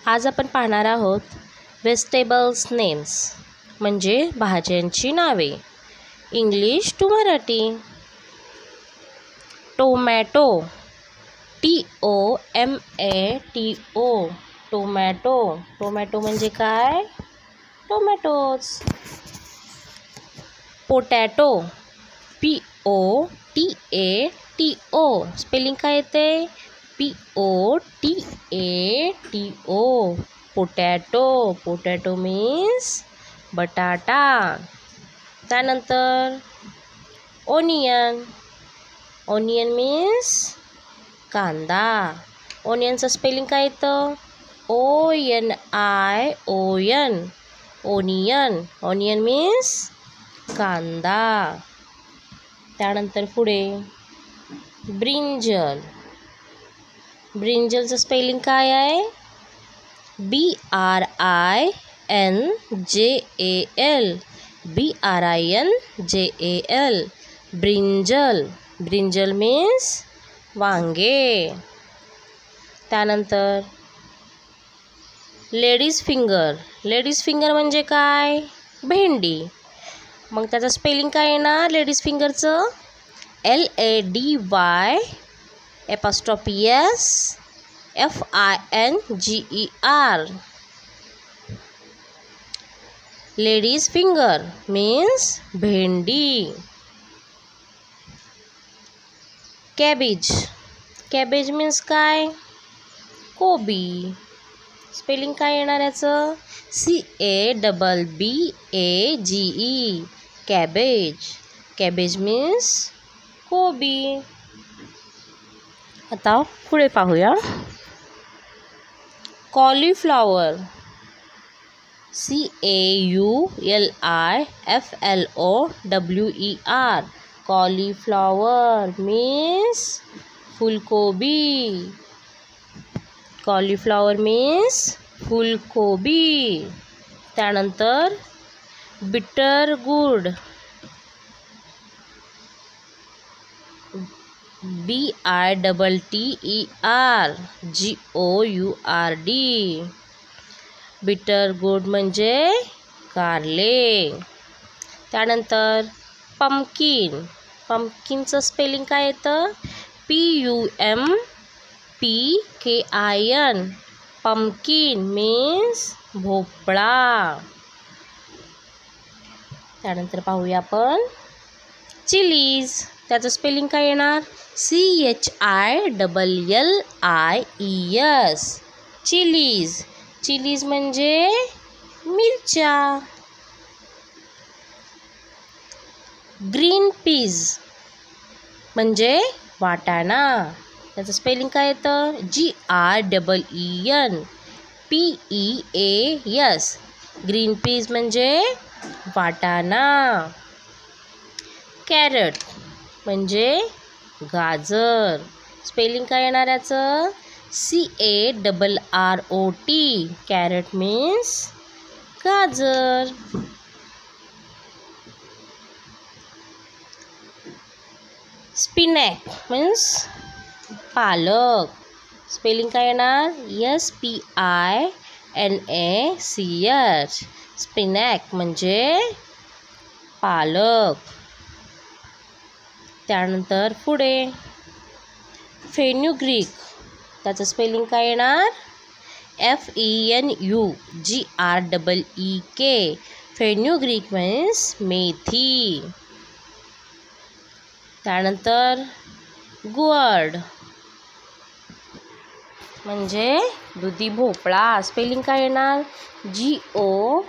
आज आपण पाहणार आहोत व्हेजिटेबल्स नेम्स म्हणजे भाज्यांची नावे. English to Marathi. Tomato, TOMATO, tomato. Tomato म्हणजे काय? टोमॅटोज. पोटॅटो, POTATO, स्पेलिंग काय येते? POTATO, potato. पोटॅटो मीन्स बटाटा. त्यानंतर ओनियन. ओनियन मीन्स कांदा. ओनियनचं स्पेलिंग काय येतं? ONION, onion. ओनियन मीन्स कांदा. त्यानंतर पुढे ब्रिंजल. ब्रिंजलचं स्पेलिंग काय आहे? BRINJAL, brinjal. ब्रिंजल मीन्स वांगे. त्यानंतर लेडीज फिंगर. लेडीज फिंगर म्हणजे काय? भेंडी. मग त्याचं स्पेलिंग काय येणार लेडीज फिंगरचं? LADY'SFINGER, लेडीज फिंगर मीन्स भेंडी. कॅबेज. कॅबेज मीन्स काय? कोबी. स्पेलिंग काय येणार याचं? CABBAGE, cabbage. कॅबेज मीन्स कोबी. आता पुढे पाहूया. कॉलीफ्लॉवर. CAULIFLOWER, कॉलीफ्लॉवर मीन्स फुलकोबी. कॉलीफ्लॉवर मीन्स फुलकोबी. त्यानंतर बिटरगूड. BITTERGOURD, बिटरगूड म्हणजे कारले. त्यानंतर पंपकिन. पंपकिनचं स्पेलिंग काय येतं? PUMPKIN, पंपकिन मीन्स भोपळा. त्यानंतर पाहूया आपण चिलीज. त्याचं स्पेलिंग काय येणार? CHILLIES, chillies. चिलीज म्हणजे मिरच्या. ग्रीन पीज म्हणजे वाटाणा. त्याचं स्पेलिंग काय येतं? GREENPEAS, ग्रीन पीज म्हणजे वाटाणा. कॅरट म्हणजे गाजर. स्पेलिंग काय येणार याचं? CARROT, कॅरट मीन्स गाजर. स्पिनॅक मीन्स पालक. स्पेलिंग काय येणार? SPINACH, स्पिनॅक म्हणजे पालक. त्यानंतर पुढे फेन्युग्रीक. त्याचं स्पेलिंग काय येणार? FENUGREEK, फेन्युग्रीक मीन्स मेथी. त्यानंतर गुअर्ड म्हणजे दुधी भोपळा. स्पेलिंग काय येणार? GOURD,